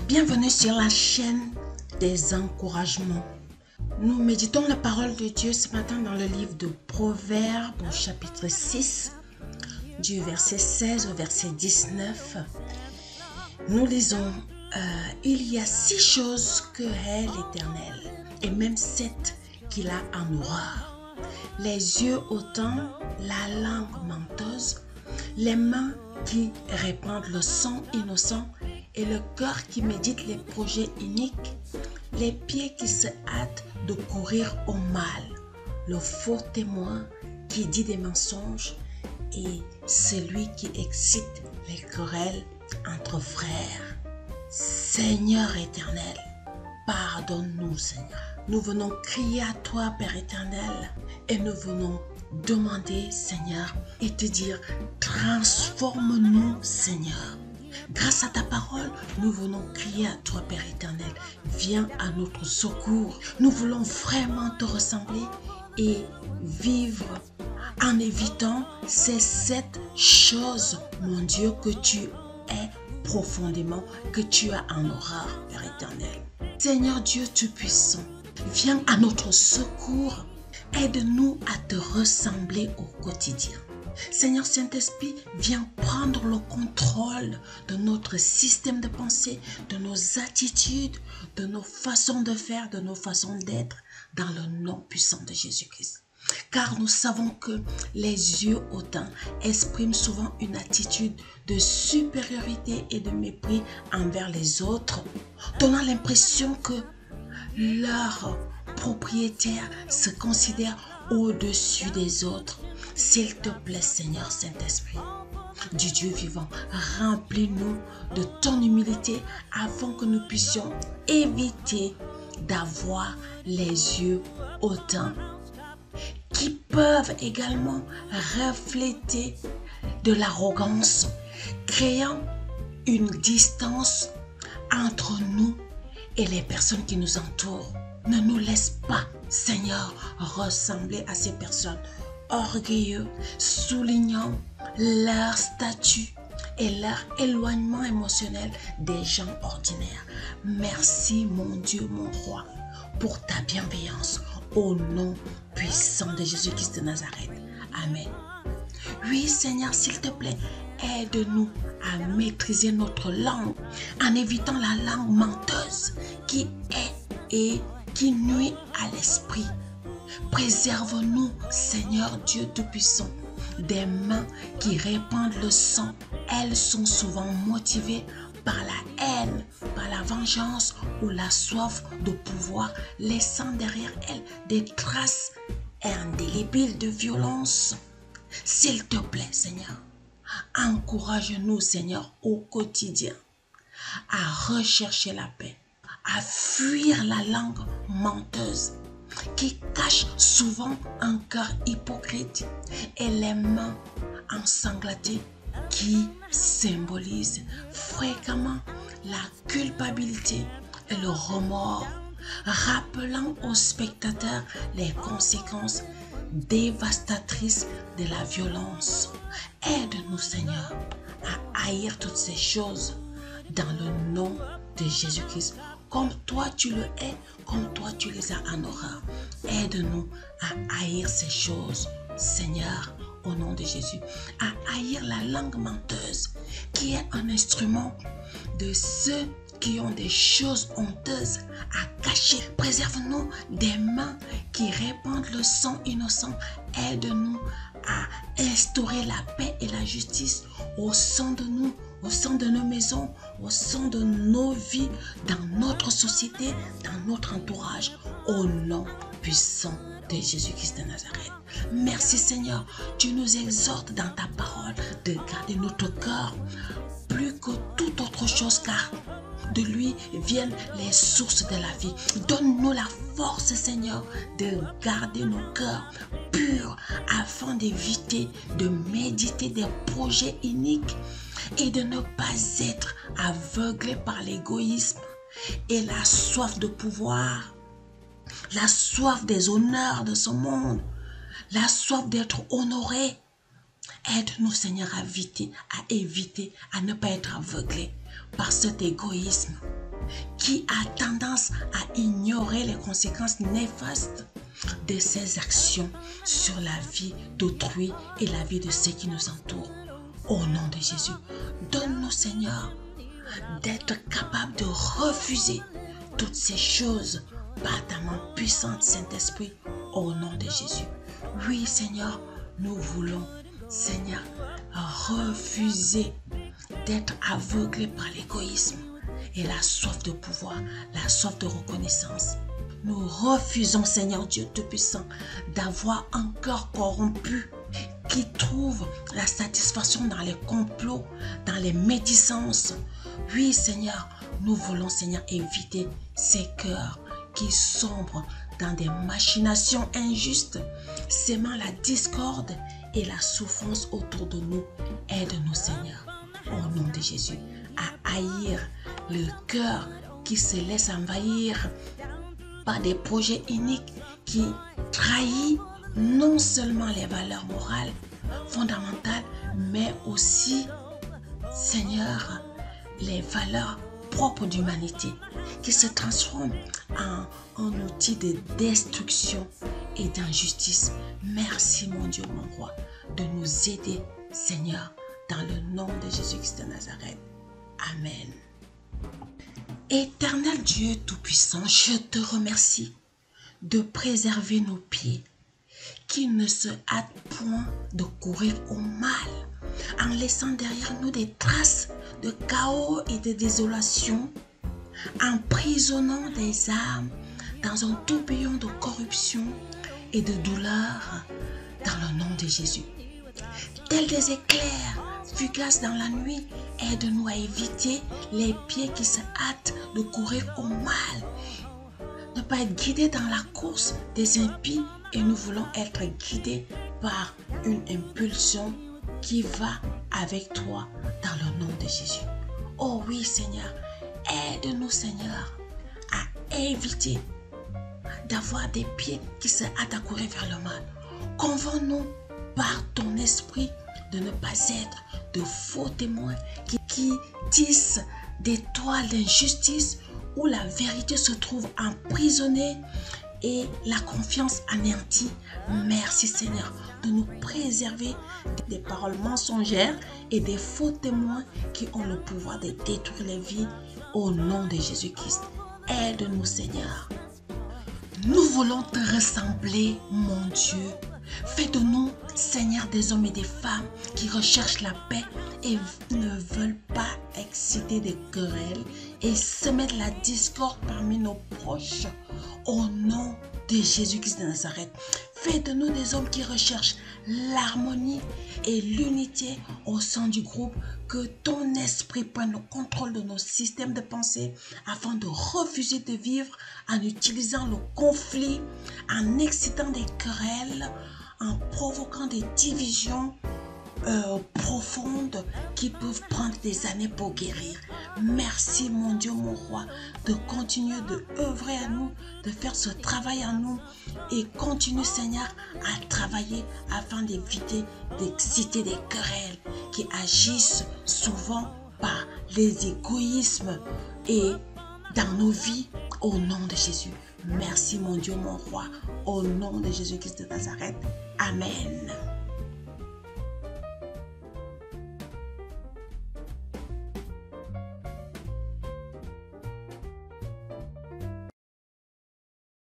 Bienvenue sur la chaîne des encouragements. Nous méditons la parole de Dieu ce matin dans le livre de Proverbes au chapitre 6, du verset 16 au verset 19. Nous lisons il y a 6 choses que hait l'Éternel, et même 7 qu'il a en horreur. Les yeux hautains, la langue menteuse, les mains qui répandent le sang innocent et le cœur qui médite les projets iniques, les pieds qui se hâtent de courir au mal, le faux témoin qui dit des mensonges et celui qui excite les querelles entre frères. Seigneur éternel, pardonne-nous, Seigneur. Nous venons crier à toi, Père éternel, et nous venons demander, Seigneur, et te dire, transforme-nous, Seigneur. Grâce à ta parole, nous venons crier à toi, Père éternel. Viens à notre secours. Nous voulons vraiment te ressembler et vivre en évitant ces 7 choses, mon Dieu, que tu es profondément, que tu as en horreur, Père éternel. Seigneur Dieu Tout-Puissant, viens à notre secours. Aide-nous à te ressembler au quotidien. Seigneur Saint-Esprit, viens prendre le contrôle de notre système de pensée, de nos attitudes, de nos façons de faire, de nos façons d'être, dans le nom puissant de Jésus-Christ. Car nous savons que les yeux hautains expriment souvent une attitude de supériorité et de mépris envers les autres, donnant l'impression que leur propriétaire se considère au-dessus des autres. S'il te plaît, Seigneur Saint-Esprit, du Dieu vivant, remplis-nous de ton humilité afin que nous puissions éviter d'avoir les yeux hautains qui peuvent également refléter de l'arrogance, créant une distance entre nous et les personnes qui nous entourent. Ne nous laisse pas, Seigneur, ressembler à ces personnes orgueilleux, soulignant leur statut et leur éloignement émotionnel des gens ordinaires. Merci, mon Dieu, mon roi, pour ta bienveillance, au nom puissant de Jésus-Christ de Nazareth. Amen. Oui, Seigneur, s'il te plaît, aide-nous à maîtriser notre langue en évitant la langue menteuse qui est et qui nuit à l'esprit. Préserve-nous, Seigneur Dieu Tout-Puissant, des mains qui répandent le sang. Elles sont souvent motivées par la haine, par la vengeance ou la soif de pouvoir, laissant derrière elles des traces indélébiles de violence. S'il te plaît, Seigneur, encourage-nous, Seigneur, au quotidien à rechercher la paix, à fuir la langue menteuse qui cache souvent un cœur hypocrite et les mains ensanglantés qui symbolisent fréquemment la culpabilité et le remords, rappelant aux spectateurs les conséquences dévastatrices de la violence. Aide-nous, Seigneur, à haïr toutes ces choses dans le nom de Jésus-Christ, comme toi tu le hais, comme toi tu les as en horreur. Aide-nous à haïr ces choses, Seigneur, au nom de Jésus, à haïr la langue menteuse qui est un instrument de ceux qui ont des choses honteuses à cacher. Préserve-nous des mains qui répandent le sang innocent. Aide-nous à instaurer la paix et la justice au sein de nous, au sein de nos maisons, au sein de nos vies, dans notre société, dans notre entourage, au nom puissant de Jésus-Christ de Nazareth. Merci Seigneur, tu nous exhortes dans ta parole de garder notre cœur plus que toute autre chose, car de lui viennent les sources de la vie. Donne-nous la force, Seigneur, de garder nos cœurs purs afin d'éviter de méditer des projets iniques et de ne pas être aveuglés par l'égoïsme et la soif de pouvoir, la soif des honneurs de ce monde, la soif d'être honoré. Aide-nous, Seigneur, à éviter, à ne pas être aveuglés par cet égoïsme qui a tendance à ignorer les conséquences néfastes de ses actions sur la vie d'autrui et la vie de ceux qui nous entourent. Au nom de Jésus, donne-nous, Seigneur, d'être capables de refuser toutes ces choses par ta main puissante, Saint-Esprit, au nom de Jésus. Oui, Seigneur, nous voulons, Seigneur, refuser d'être aveuglés par l'égoïsme et la soif de pouvoir, la soif de reconnaissance. Nous refusons, Seigneur Dieu Tout-Puissant, d'avoir un cœur corrompu qui trouve la satisfaction dans les complots, dans les médisances. Oui, Seigneur, nous voulons, Seigneur, éviter ces cœurs qui sombrent dans des machinations injustes, sémant la discorde et la souffrance autour de nous. Aide-nous, Seigneur, au nom de Jésus, à haïr le cœur qui se laisse envahir par des projets iniques qui trahissent non seulement les valeurs morales fondamentales, mais aussi, Seigneur, les valeurs propres d'humanité, qui se transforment en outil de destruction et d'injustice. Merci, mon Dieu, mon roi, de nous aider, Seigneur, dans le nom de Jésus-Christ de Nazareth. Amen. Éternel Dieu Tout-Puissant, je te remercie de préserver nos pieds, qui ne se hâtent point de courir au mal, en laissant derrière nous des traces de chaos et de désolation, emprisonnant des âmes dans un tourbillon de corruption et de douleur, dans le nom de Jésus. Tels des éclairs fugaces dans la nuit, aide-nous à éviter les pieds qui se hâtent de courir au mal. Ne pas être guidés dans la course des impies, et nous voulons être guidés par une impulsion qui va avec toi dans le nom de Jésus. Oh oui, Seigneur, aide-nous, Seigneur, à éviter d'avoir des pieds qui se hâtent à courir vers le mal. Convainc-nous par ton esprit de ne pas être de faux témoins qui tissent des toiles d'injustice où la vérité se trouve emprisonnée et la confiance anéantie. Merci, Seigneur, de nous préserver des paroles mensongères et des faux témoins qui ont le pouvoir de détruire les vies, au nom de Jésus-Christ. Aide-nous, Seigneur. Nous voulons te ressembler, mon Dieu. Fais de nous, Seigneur, des hommes et des femmes qui recherchent la paix et ne veulent pas exciter des querelles et semer de la discorde parmi nos proches. Au nom de Jésus-Christ de Nazareth, fais de nous des hommes qui recherchent l'harmonie et l'unité au sein du groupe. Que ton esprit prenne le contrôle de nos systèmes de pensée afin de refuser de vivre en utilisant le conflit, en excitant des querelles, en provoquant des divisions profondes qui peuvent prendre des années pour guérir. Merci, mon Dieu, mon roi, de continuer de œuvrer à nous, de faire ce travail en nous et continue, Seigneur, à travailler afin d'éviter d'exciter des querelles qui agissent souvent par les égoïsmes et dans nos vies, au nom de Jésus. Merci, mon Dieu, mon roi, au nom de Jésus-Christ de Nazareth. Amen.